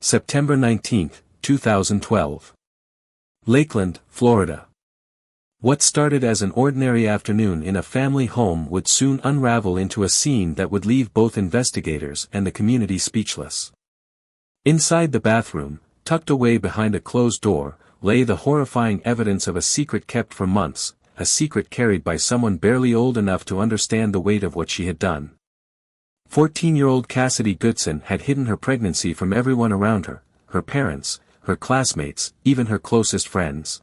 September 19, 2012. Lakeland, Florida. What started as an ordinary afternoon in a family home would soon unravel into a scene that would leave both investigators and the community speechless. Inside the bathroom, tucked away behind a closed door, lay the horrifying evidence of a secret kept for months, a secret carried by someone barely old enough to understand the weight of what she had done. 14-year-old Cassidy Goodson had hidden her pregnancy from everyone around her, her parents, her classmates, even her closest friends.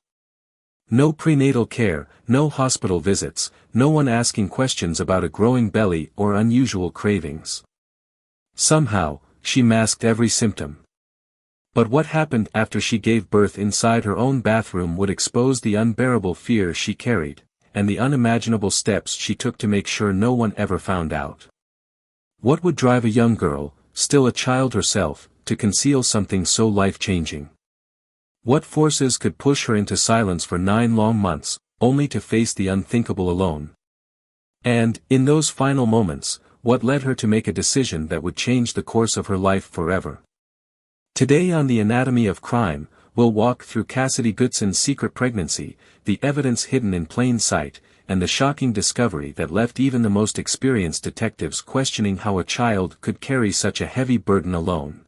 No prenatal care, no hospital visits, no one asking questions about a growing belly or unusual cravings. Somehow, she masked every symptom. But what happened after she gave birth inside her own bathroom would expose the unbearable fear she carried, and the unimaginable steps she took to make sure no one ever found out. What would drive a young girl, still a child herself, to conceal something so life-changing? What forces could push her into silence for 9 long months, only to face the unthinkable alone? And, in those final moments, what led her to make a decision that would change the course of her life forever? Today on The Anatomy of Crime, we'll walk through Cassidy Goodson's secret pregnancy, the evidence hidden in plain sight, and the shocking discovery that left even the most experienced detectives questioning how a child could carry such a heavy burden alone.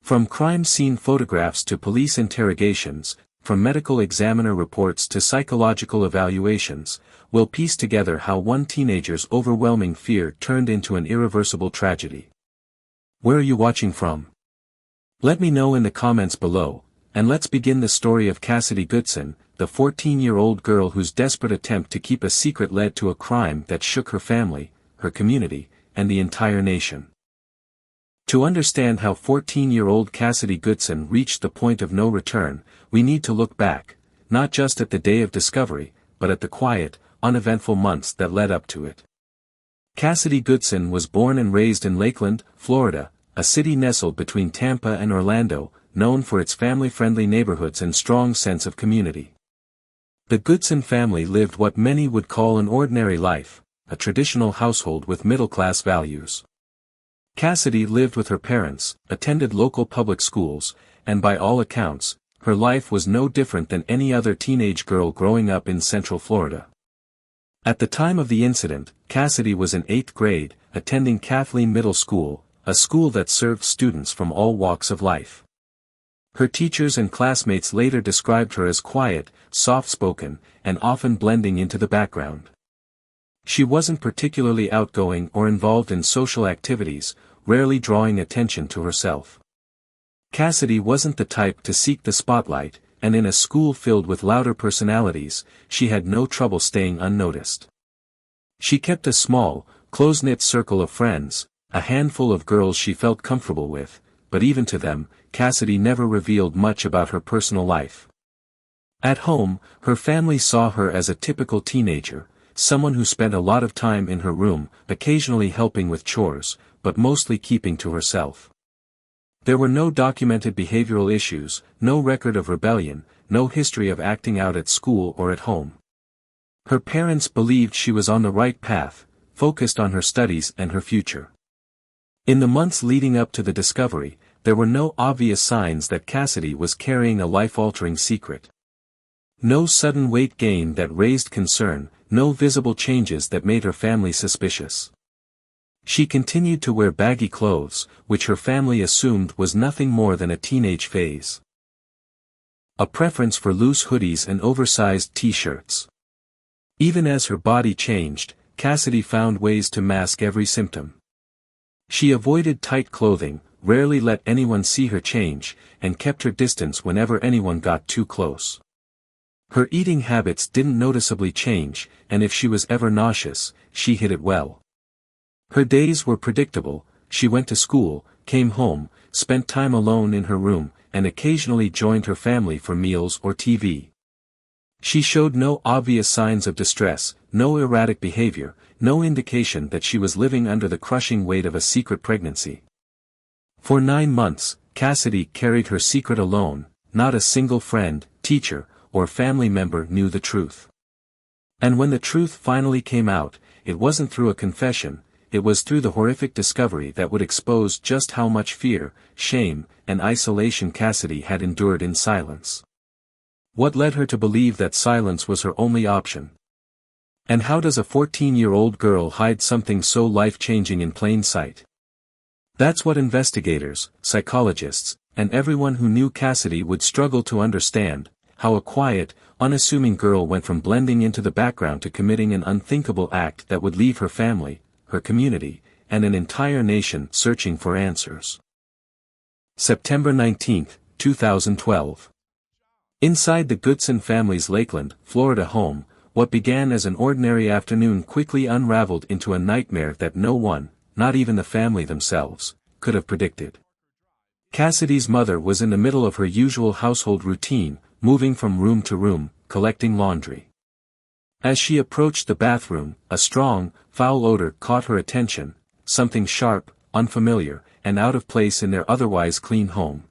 From crime scene photographs to police interrogations, from medical examiner reports to psychological evaluations, we'll piece together how one teenager's overwhelming fear turned into an irreversible tragedy. Where are you watching from? Let me know in the comments below, and let's begin the story of Cassidy Goodson, the 14-year-old girl whose desperate attempt to keep a secret led to a crime that shook her family, her community, and the entire nation. To understand how 14-year-old Cassidy Goodson reached the point of no return, we need to look back, not just at the day of discovery, but at the quiet, uneventful months that led up to it. Cassidy Goodson was born and raised in Lakeland, Florida, a city nestled between Tampa and Orlando, known for its family-friendly neighborhoods and strong sense of community. The Goodson family lived what many would call an ordinary life, a traditional household with middle-class values. Cassidy lived with her parents, attended local public schools, and by all accounts, her life was no different than any other teenage girl growing up in Central Florida. At the time of the incident, Cassidy was in 8th grade, attending Kathleen Middle School, a school that served students from all walks of life. Her teachers and classmates later described her as quiet, soft-spoken, and often blending into the background. She wasn't particularly outgoing or involved in social activities, rarely drawing attention to herself. Cassidy wasn't the type to seek the spotlight, and in a school filled with louder personalities, she had no trouble staying unnoticed. She kept a small, close-knit circle of friends, a handful of girls she felt comfortable with, but even to them, Cassidy never revealed much about her personal life. At home, her family saw her as a typical teenager, someone who spent a lot of time in her room, occasionally helping with chores, but mostly keeping to herself. There were no documented behavioral issues, no record of rebellion, no history of acting out at school or at home. Her parents believed she was on the right path, focused on her studies and her future. In the months leading up to the discovery, there were no obvious signs that Cassidy was carrying a life-altering secret. No sudden weight gain that raised concern, no visible changes that made her family suspicious. She continued to wear baggy clothes, which her family assumed was nothing more than a teenage phase. A preference for loose hoodies and oversized t-shirts. Even as her body changed, Cassidy found ways to mask every symptom. She avoided tight clothing, rarely let anyone see her change, and kept her distance whenever anyone got too close. Her eating habits didn't noticeably change, and if she was ever nauseous, she hid it well. Her days were predictable: she went to school, came home, spent time alone in her room, and occasionally joined her family for meals or TV. She showed no obvious signs of distress, no erratic behavior, no indication that she was living under the crushing weight of a secret pregnancy. For 9 months, Cassidy carried her secret alone. Not a single friend, teacher, or family member knew the truth. And when the truth finally came out, it wasn't through a confession, it was through the horrific discovery that would expose just how much fear, shame, and isolation Cassidy had endured in silence. What led her to believe that silence was her only option? And how does a 14-year-old girl hide something so life-changing in plain sight? That's what investigators, psychologists, and everyone who knew Cassidy would struggle to understand, how a quiet, unassuming girl went from blending into the background to committing an unthinkable act that would leave her family, her community, and an entire nation searching for answers. September 19, 2012. Inside the Goodson family's Lakeland, Florida home, what began as an ordinary afternoon quickly unraveled into a nightmare that no one, not even the family themselves, could have predicted. Cassidy's mother was in the middle of her usual household routine, moving from room to room, collecting laundry. As she approached the bathroom, a strong, foul odor caught her attention, something sharp, unfamiliar, and out of place in their otherwise clean home.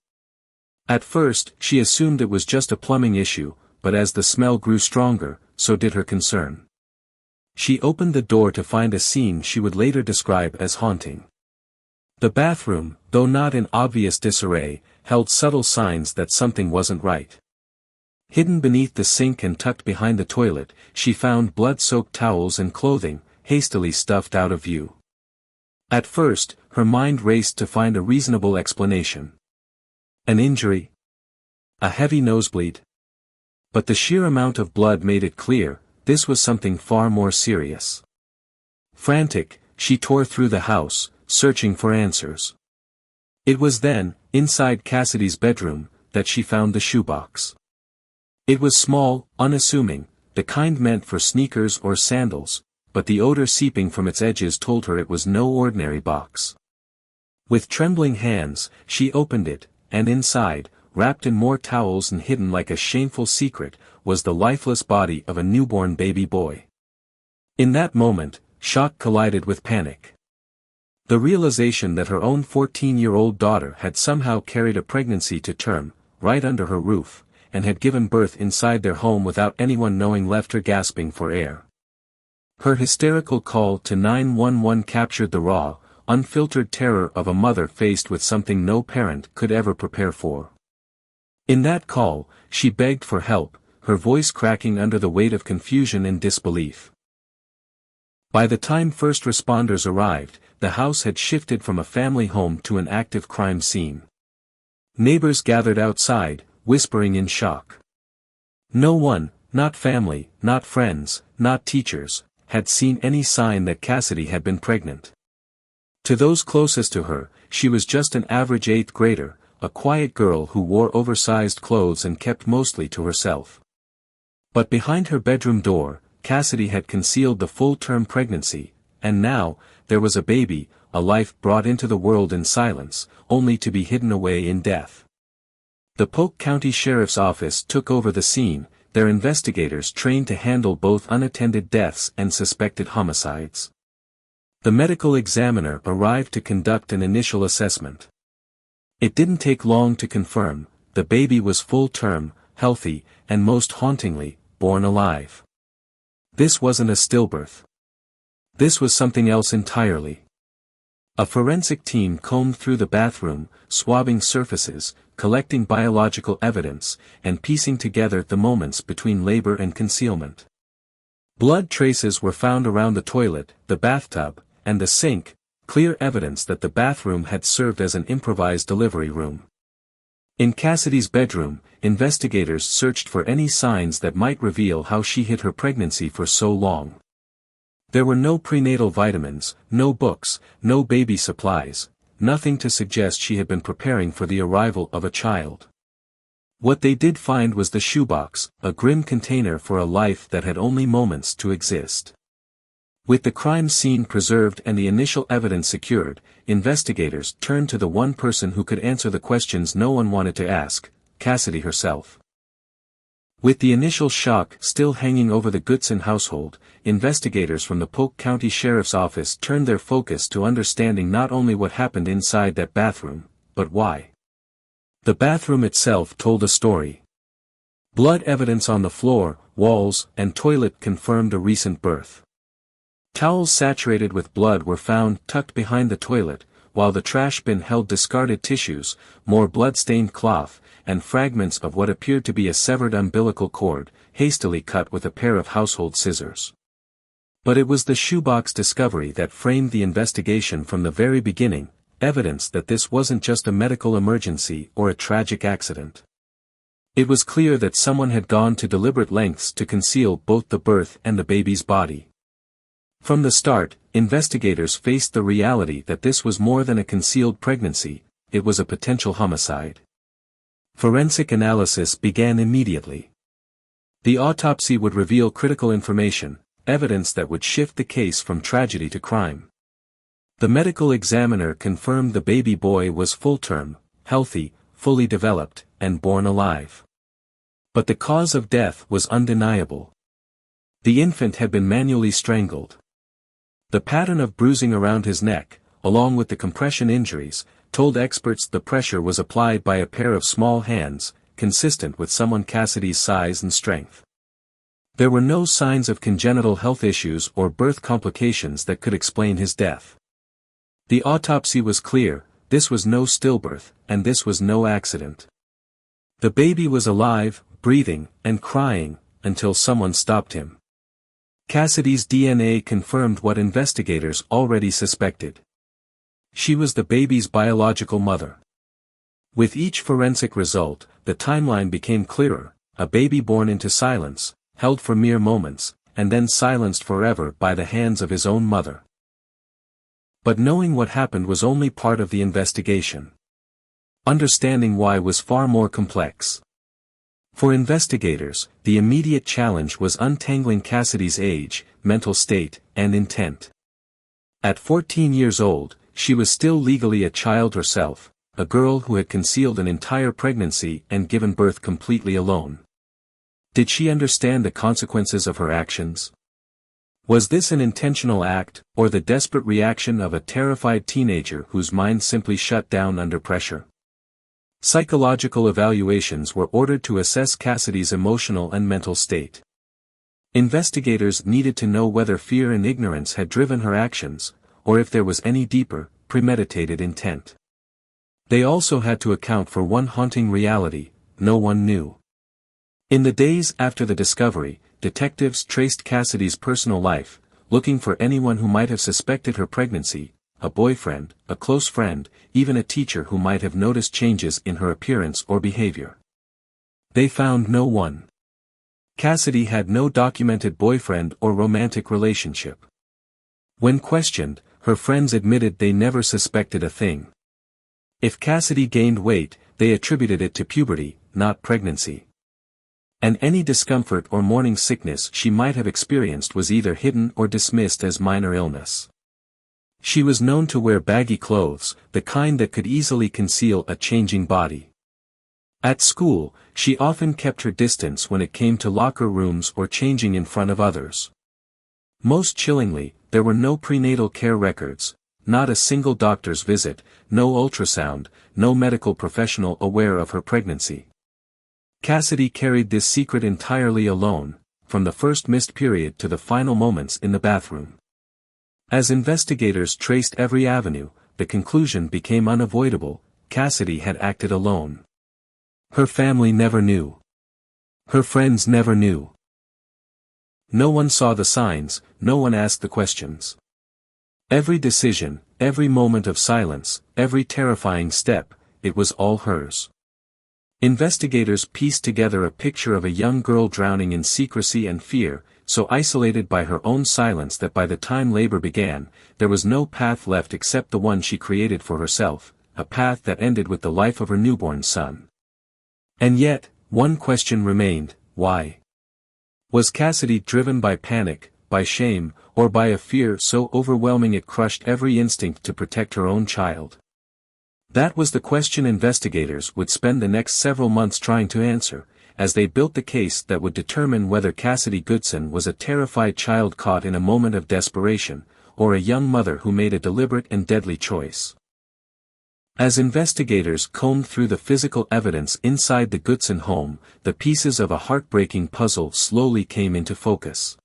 At first, she assumed it was just a plumbing issue, but as the smell grew stronger, so did her concern. She opened the door to find a scene she would later describe as haunting. The bathroom, though not in obvious disarray, held subtle signs that something wasn't right. Hidden beneath the sink and tucked behind the toilet, she found blood-soaked towels and clothing, hastily stuffed out of view. At first, her mind raced to find a reasonable explanation. An injury? A heavy nosebleed? But the sheer amount of blood made it clear, this was something far more serious. Frantic, she tore through the house, searching for answers. It was then, inside Cassidy's bedroom, that she found the shoebox. It was small, unassuming, the kind meant for sneakers or sandals, but the odor seeping from its edges told her it was no ordinary box. With trembling hands, she opened it, and inside, wrapped in more towels and hidden like a shameful secret, was the lifeless body of a newborn baby boy. In that moment, shock collided with panic. The realization that her own 14-year-old daughter had somehow carried a pregnancy to term, right under her roof, and had given birth inside their home without anyone knowing left her gasping for air. Her hysterical call to 911 captured the raw, unfiltered terror of a mother faced with something no parent could ever prepare for. In that call, she begged for help, her voice cracking under the weight of confusion and disbelief. By the time first responders arrived, the house had shifted from a family home to an active crime scene. Neighbors gathered outside, whispering in shock. No one, not family, not friends, not teachers, had seen any sign that Cassidy had been pregnant. To those closest to her, she was just an average 8th grader, a quiet girl who wore oversized clothes and kept mostly to herself. But behind her bedroom door, Cassidy had concealed the full-term pregnancy, and now, there was a baby, a life brought into the world in silence, only to be hidden away in death. The Polk County Sheriff's Office took over the scene, their investigators trained to handle both unattended deaths and suspected homicides. The medical examiner arrived to conduct an initial assessment. It didn't take long to confirm, the baby was full-term, healthy, and most hauntingly, born alive. This wasn't a stillbirth. This was something else entirely. A forensic team combed through the bathroom, swabbing surfaces, collecting biological evidence, and piecing together the moments between labor and concealment. Blood traces were found around the toilet, the bathtub, and the sink, clear evidence that the bathroom had served as an improvised delivery room. In Cassidy's bedroom, investigators searched for any signs that might reveal how she hid her pregnancy for so long. There were no prenatal vitamins, no books, no baby supplies, nothing to suggest she had been preparing for the arrival of a child. What they did find was the shoebox, a grim container for a life that had only moments to exist. With the crime scene preserved and the initial evidence secured, investigators turned to the one person who could answer the questions no one wanted to ask, Cassidy herself. With the initial shock still hanging over the Goodson household, investigators from the Polk County Sheriff's Office turned their focus to understanding not only what happened inside that bathroom, but why. The bathroom itself told a story. Blood evidence on the floor, walls, and toilet confirmed a recent birth. Towels saturated with blood were found tucked behind the toilet, while the trash bin held discarded tissues, more blood-stained cloth, and fragments of what appeared to be a severed umbilical cord, hastily cut with a pair of household scissors. But it was the shoebox discovery that framed the investigation from the very beginning, evidence that this wasn't just a medical emergency or a tragic accident. It was clear that someone had gone to deliberate lengths to conceal both the birth and the baby's body. From the start, investigators faced the reality that this was more than a concealed pregnancy, it was a potential homicide. Forensic analysis began immediately. The autopsy would reveal critical information, evidence that would shift the case from tragedy to crime. The medical examiner confirmed the baby boy was full-term, healthy, fully developed, and born alive. But the cause of death was undeniable. The infant had been manually strangled. The pattern of bruising around his neck, along with the compression injuries, told experts the pressure was applied by a pair of small hands, consistent with someone Cassidy's size and strength. There were no signs of congenital health issues or birth complications that could explain his death. The autopsy was clear, this was no stillbirth, and this was no accident. The baby was alive, breathing, and crying, until someone stopped him. Cassidy's DNA confirmed what investigators already suspected. She was the baby's biological mother. With each forensic result, the timeline became clearer, a baby born into silence, held for mere moments, and then silenced forever by the hands of his own mother. But knowing what happened was only part of the investigation. Understanding why was far more complex. For investigators, the immediate challenge was untangling Cassidy's age, mental state, and intent. At 14 years old, she was still legally a child herself, a girl who had concealed an entire pregnancy and given birth completely alone. Did she understand the consequences of her actions? Was this an intentional act, or the desperate reaction of a terrified teenager whose mind simply shut down under pressure? Psychological evaluations were ordered to assess Cassidy's emotional and mental state. Investigators needed to know whether fear and ignorance had driven her actions, or if there was any deeper, premeditated intent. They also had to account for one haunting reality: no one knew. In the days after the discovery, detectives traced Cassidy's personal life, looking for anyone who might have suspected her pregnancy, a boyfriend, a close friend, even a teacher who might have noticed changes in her appearance or behavior. They found no one. Cassidy had no documented boyfriend or romantic relationship. When questioned, her friends admitted they never suspected a thing. If Cassidy gained weight, they attributed it to puberty, not pregnancy. And any discomfort or morning sickness she might have experienced was either hidden or dismissed as minor illness. She was known to wear baggy clothes, the kind that could easily conceal a changing body. At school, she often kept her distance when it came to locker rooms or changing in front of others. Most chillingly, there were no prenatal care records, not a single doctor's visit, no ultrasound, no medical professional aware of her pregnancy. Cassidy carried this secret entirely alone, from the first missed period to the final moments in the bathroom. As investigators traced every avenue, the conclusion became unavoidable: Cassidy had acted alone. Her family never knew. Her friends never knew. No one saw the signs, no one asked the questions. Every decision, every moment of silence, every terrifying step, it was all hers. Investigators pieced together a picture of a young girl drowning in secrecy and fear, so isolated by her own silence that by the time labor began, there was no path left except the one she created for herself, a path that ended with the life of her newborn son. And yet, one question remained: why? Was Cassidy driven by panic, by shame, or by a fear so overwhelming it crushed every instinct to protect her own child? That was the question investigators would spend the next several months trying to answer, as they built the case that would determine whether Cassidy Goodson was a terrified child caught in a moment of desperation, or a young mother who made a deliberate and deadly choice. As investigators combed through the physical evidence inside the Goodson home, the pieces of a heartbreaking puzzle slowly came into focus.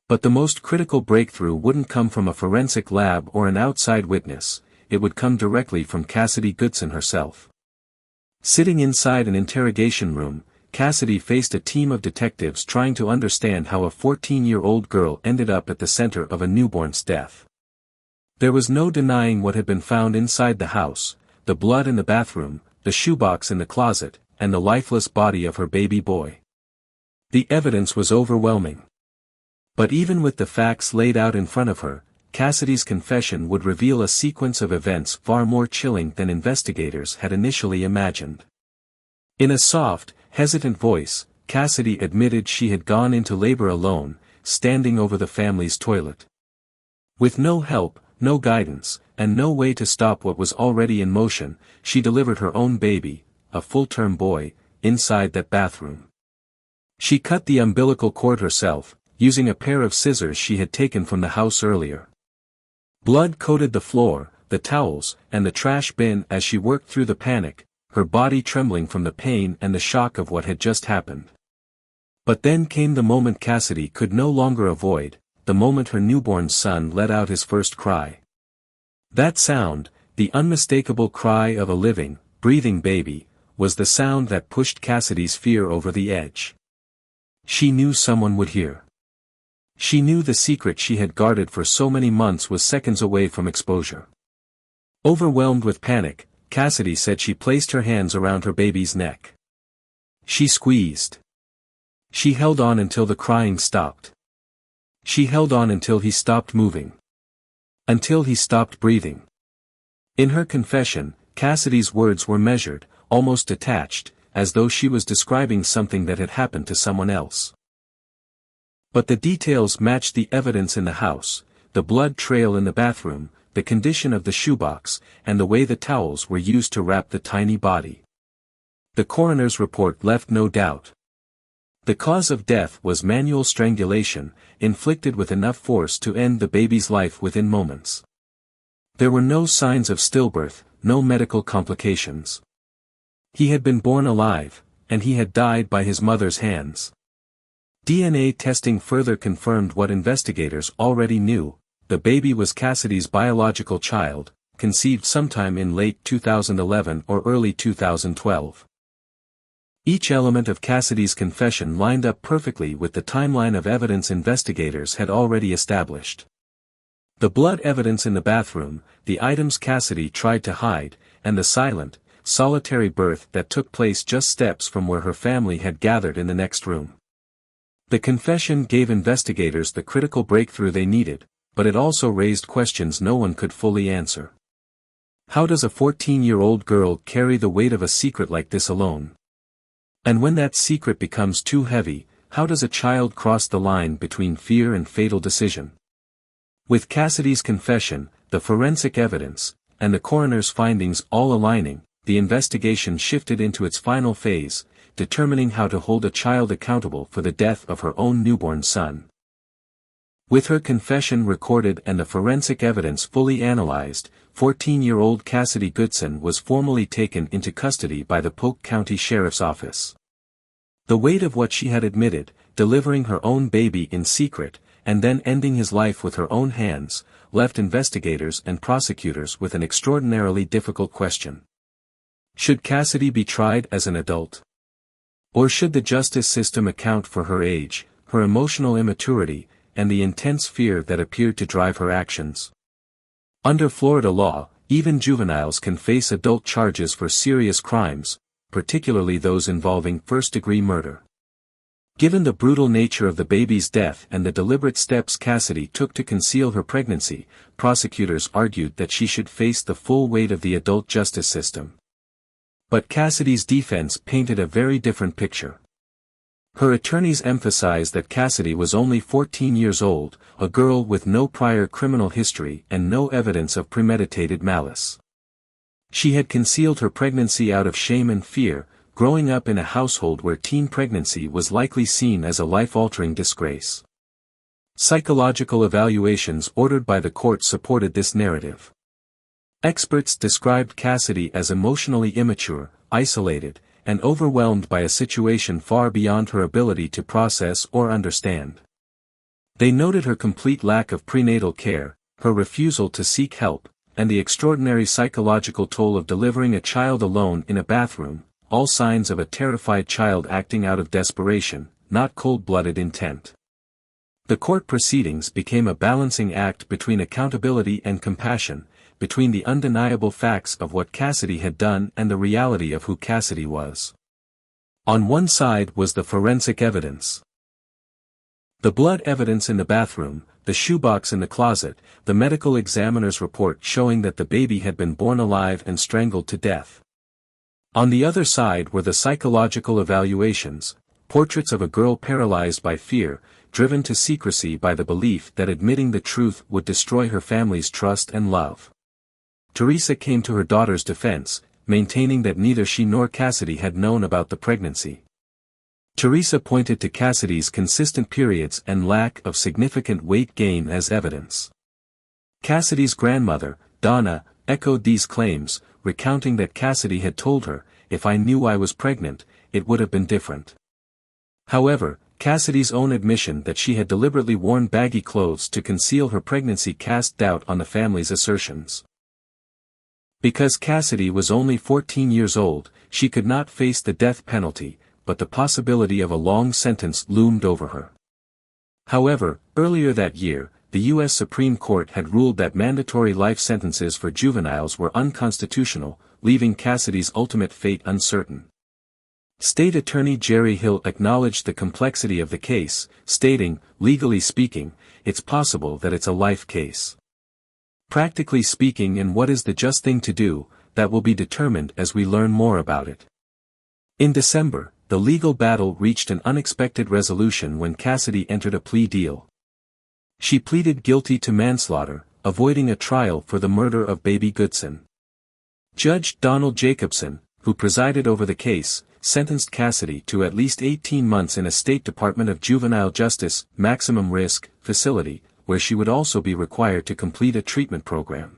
But the most critical breakthrough wouldn't come from a forensic lab or an outside witness, it would come directly from Cassidy Goodson herself. Sitting inside an interrogation room, Cassidy faced a team of detectives trying to understand how a 14-year-old girl ended up at the center of a newborn's death. There was no denying what had been found inside the house: the blood in the bathroom, the shoebox in the closet, and the lifeless body of her baby boy. The evidence was overwhelming. But even with the facts laid out in front of her, Cassidy's confession would reveal a sequence of events far more chilling than investigators had initially imagined. In a soft, hesitant voice, Cassidy admitted she had gone into labor alone, standing over the family's toilet. With no help, no guidance, and no way to stop what was already in motion, she delivered her own baby, a full-term boy, inside that bathroom. She cut the umbilical cord herself, using a pair of scissors she had taken from the house earlier. Blood coated the floor, the towels, and the trash bin as she worked through the panic, her body trembling from the pain and the shock of what had just happened. But then came the moment Cassidy could no longer avoid, the moment her newborn son let out his first cry. That sound, the unmistakable cry of a living, breathing baby, was the sound that pushed Cassidy's fear over the edge. She knew someone would hear. She knew the secret she had guarded for so many months was seconds away from exposure. Overwhelmed with panic, Cassidy said she placed her hands around her baby's neck. She squeezed. She held on until the crying stopped. She held on until he stopped moving. Until he stopped breathing. In her confession, Cassidy's words were measured, almost detached, as though she was describing something that had happened to someone else. But the details matched the evidence in the house: the blood trail in the bathroom, the condition of the shoebox, and the way the towels were used to wrap the tiny body. The coroner's report left no doubt. The cause of death was manual strangulation, inflicted with enough force to end the baby's life within moments. There were no signs of stillbirth, no medical complications. He had been born alive, and he had died by his mother's hands. DNA testing further confirmed what investigators already knew: the baby was Cassidy's biological child, conceived sometime in late 2011 or early 2012. Each element of Cassidy's confession lined up perfectly with the timeline of evidence investigators had already established. The blood evidence in the bathroom, the items Cassidy tried to hide, and the silent, solitary birth that took place just steps from where her family had gathered in the next room. The confession gave investigators the critical breakthrough they needed, but it also raised questions no one could fully answer. How does a 14-year-old girl carry the weight of a secret like this alone? And when that secret becomes too heavy, how does a child cross the line between fear and fatal decision? With Cassidy's confession, the forensic evidence, and the coroner's findings all aligning, the investigation shifted into its final phase, determining how to hold a child accountable for the death of her own newborn son. With her confession recorded and the forensic evidence fully analyzed, 14-year-old Cassidy Goodson was formally taken into custody by the Polk County Sheriff's Office. The weight of what she had admitted, delivering her own baby in secret, and then ending his life with her own hands, left investigators and prosecutors with an extraordinarily difficult question. Should Cassidy be tried as an adult? Or should the justice system account for her age, her emotional immaturity, and the intense fear that appeared to drive her actions? Under Florida law, even juveniles can face adult charges for serious crimes, particularly those involving first-degree murder. Given the brutal nature of the baby's death and the deliberate steps Cassidy took to conceal her pregnancy, prosecutors argued that she should face the full weight of the adult justice system. But Cassidy's defense painted a very different picture. Her attorneys emphasized that Cassidy was only 14 years old, a girl with no prior criminal history and no evidence of premeditated malice. She had concealed her pregnancy out of shame and fear, growing up in a household where teen pregnancy was likely seen as a life-altering disgrace. Psychological evaluations ordered by the court supported this narrative. Experts described Cassidy as emotionally immature, isolated, and overwhelmed by a situation far beyond her ability to process or understand. They noted her complete lack of prenatal care, her refusal to seek help, and the extraordinary psychological toll of delivering a child alone in a bathroom, all signs of a terrified child acting out of desperation, not cold-blooded intent. The court proceedings became a balancing act between accountability and compassion, between the undeniable facts of what Cassidy had done and the reality of who Cassidy was. On one side was the forensic evidence. The blood evidence in the bathroom, the shoebox in the closet, the medical examiner's report showing that the baby had been born alive and strangled to death. On the other side were the psychological evaluations, portraits of a girl paralyzed by fear, driven to secrecy by the belief that admitting the truth would destroy her family's trust and love. Teresa came to her daughter's defense, maintaining that neither she nor Cassidy had known about the pregnancy. Teresa pointed to Cassidy's consistent periods and lack of significant weight gain as evidence. Cassidy's grandmother, Donna, echoed these claims, recounting that Cassidy had told her, "If I knew I was pregnant, it would have been different." However, Cassidy's own admission that she had deliberately worn baggy clothes to conceal her pregnancy cast doubt on the family's assertions. Because Cassidy was only 14 years old, she could not face the death penalty, but the possibility of a long sentence loomed over her. However, earlier that year, the U.S. Supreme Court had ruled that mandatory life sentences for juveniles were unconstitutional, leaving Cassidy's ultimate fate uncertain. State Attorney Jerry Hill acknowledged the complexity of the case, stating, "Legally speaking, it's possible that it's a life case. Practically speaking, and what is the just thing to do, that will be determined as we learn more about it." In December, the legal battle reached an unexpected resolution when Cassidy entered a plea deal. She pleaded guilty to manslaughter, avoiding a trial for the murder of baby Goodson. Judge Donald Jacobson, who presided over the case, sentenced Cassidy to at least 18 months in a State Department of Juvenile Justice, maximum risk, facility, where she would also be required to complete a treatment program.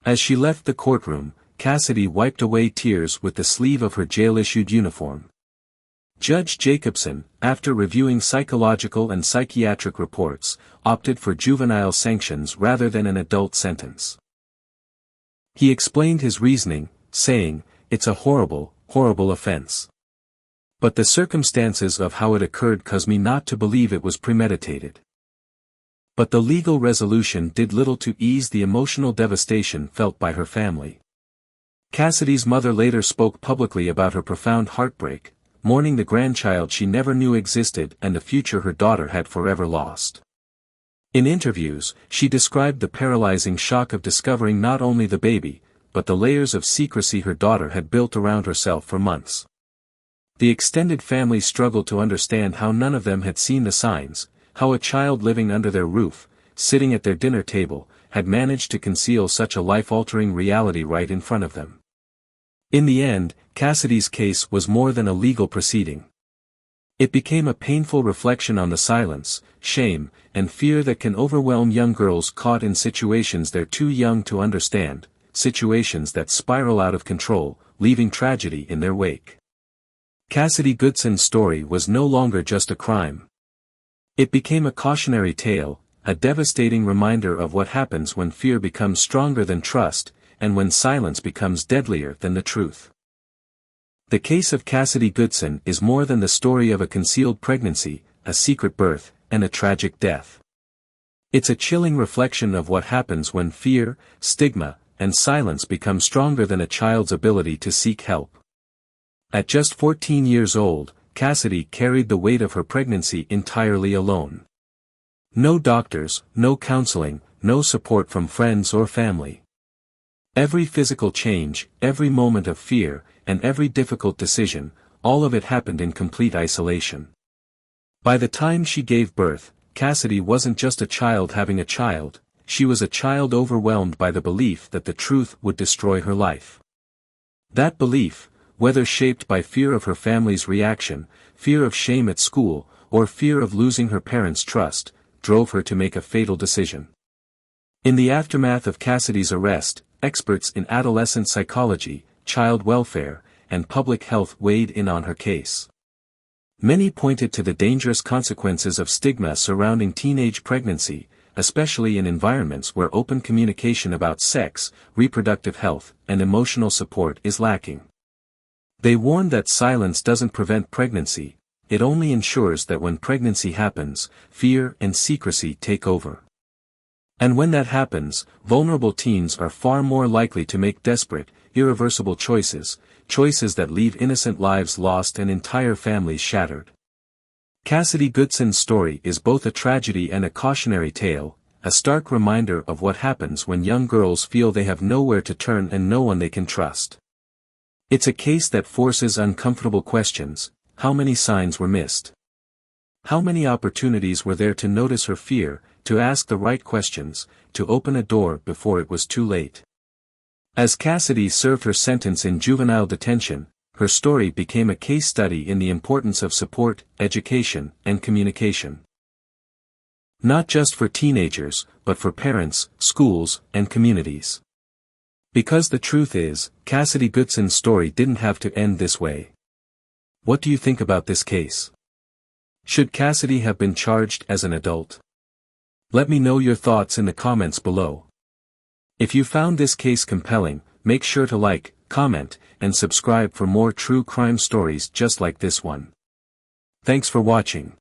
As she left the courtroom, Cassidy wiped away tears with the sleeve of her jail-issued uniform. Judge Jacobson, after reviewing psychological and psychiatric reports, opted for juvenile sanctions rather than an adult sentence. He explained his reasoning, saying, "It's a horrible, horrible offense. But the circumstances of how it occurred cause me not to believe it was premeditated." But the legal resolution did little to ease the emotional devastation felt by her family. Cassidy's mother later spoke publicly about her profound heartbreak, mourning the grandchild she never knew existed and the future her daughter had forever lost. In interviews, she described the paralyzing shock of discovering not only the baby, but the layers of secrecy her daughter had built around herself for months. The extended family struggled to understand how none of them had seen the signs, how a child living under their roof, sitting at their dinner table, had managed to conceal such a life-altering reality right in front of them. In the end, Cassidy's case was more than a legal proceeding. It became a painful reflection on the silence, shame, and fear that can overwhelm young girls caught in situations they're too young to understand, situations that spiral out of control, leaving tragedy in their wake. Cassidy Goodson's story was no longer just a crime. It became a cautionary tale, a devastating reminder of what happens when fear becomes stronger than trust, and when silence becomes deadlier than the truth. The case of Cassidy Goodson is more than the story of a concealed pregnancy, a secret birth, and a tragic death. It's a chilling reflection of what happens when fear, stigma, and silence become stronger than a child's ability to seek help. At just 14 years old, Cassidy carried the weight of her pregnancy entirely alone. No doctors, no counseling, no support from friends or family. Every physical change, every moment of fear, and every difficult decision, all of it happened in complete isolation. By the time she gave birth, Cassidy wasn't just a child having a child, she was a child overwhelmed by the belief that the truth would destroy her life. That belief, whether shaped by fear of her family's reaction, fear of shame at school, or fear of losing her parents' trust, drove her to make a fatal decision. In the aftermath of Cassidy's arrest, experts in adolescent psychology, child welfare, and public health weighed in on her case. Many pointed to the dangerous consequences of stigma surrounding teenage pregnancy, especially in environments where open communication about sex, reproductive health, and emotional support is lacking. They warned that silence doesn't prevent pregnancy, it only ensures that when pregnancy happens, fear and secrecy take over. And when that happens, vulnerable teens are far more likely to make desperate, irreversible choices that leave innocent lives lost and entire families shattered. Cassidy Goodson's story is both a tragedy and a cautionary tale, a stark reminder of what happens when young girls feel they have nowhere to turn and no one they can trust. It's a case that forces uncomfortable questions. How many signs were missed? How many opportunities were there to notice her fear, to ask the right questions, to open a door before it was too late? As Cassidy served her sentence in juvenile detention, her story became a case study in the importance of support, education, and communication. Not just for teenagers, but for parents, schools, and communities. Because the truth is, Cassidy Goodson's story didn't have to end this way. What do you think about this case? Should Cassidy have been charged as an adult? Let me know your thoughts in the comments below. If you found this case compelling, make sure to like, comment, and subscribe for more true crime stories just like this one. Thanks for watching.